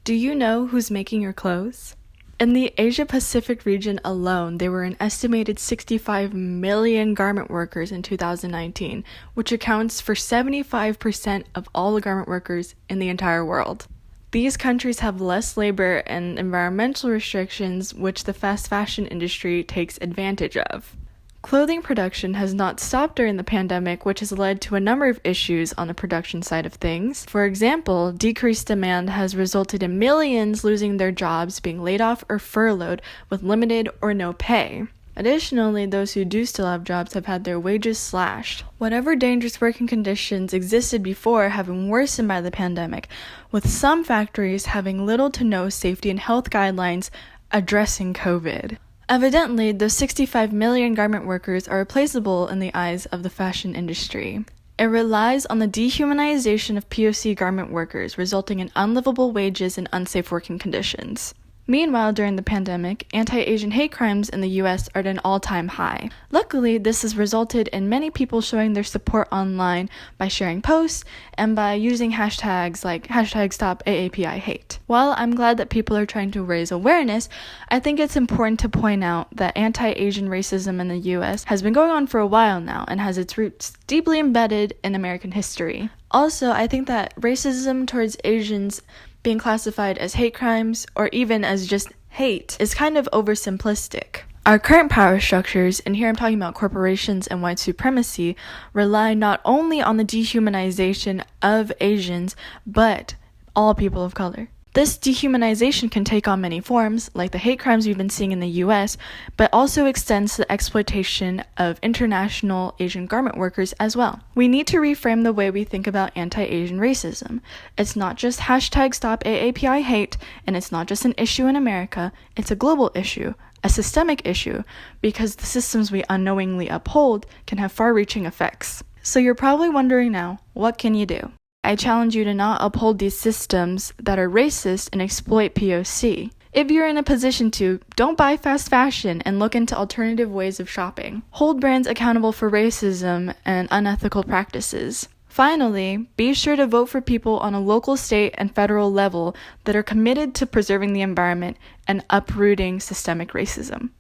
Do you know who's making your clothes? In the Asia-Pacific region alone, there were an estimated 65 million garment workers in 2019, which accounts for 75% of all the garment workers in the entire world. These countries have less labor and environmental restrictions, which the fast fashion industry takes advantage of. Clothing production has not stopped during the pandemic, which has led to a number of issues on the production side of things. For example, decreased demand has resulted in millions losing their jobs, being laid off or furloughed with limited or no pay. Additionally, those who do still have jobs have had their wages slashed. Whatever dangerous working conditions existed before have been worsened by the pandemic, with some factories having little to no safety and health guidelines addressing COVID. Evidently, those 65 million garment workers are replaceable in the eyes of the fashion industry. It relies on the dehumanization of POC garment workers, resulting in unlivable wages and unsafe working conditions. Meanwhile, during the pandemic, anti-Asian hate crimes in the US are at an all-time high. Luckily, this has resulted in many people showing their support online by sharing posts and by using hashtags like #StopAAPIHate. While I'm glad that people are trying to raise awareness, I think it's important to point out that anti-Asian racism in the US has been going on for a while now and has its roots deeply embedded in American history. Also, I think that racism towards Asians being classified as hate crimes or even as just hate is kind of oversimplistic. Our current power structures, and here I'm talking about corporations and white supremacy, rely not only on the dehumanization of Asians, but all people of color. This dehumanization can take on many forms, like the hate crimes we've been seeing in the US, but also extends to the exploitation of international Asian garment workers as well. We need to reframe the way we think about anti-Asian racism. It's not just #StopAAPIHate, and it's not just an issue in America, it's a global issue, a systemic issue, because the systems we unknowingly uphold can have far-reaching effects. So you're probably wondering now, what can you do? I challenge you to not uphold these systems that are racist and exploit POC. If you're in a position to, don't buy fast fashion and look into alternative ways of shopping. Hold brands accountable for racism and unethical practices. Finally, be sure to vote for people on a local, state, and federal level that are committed to preserving the environment and uprooting systemic racism.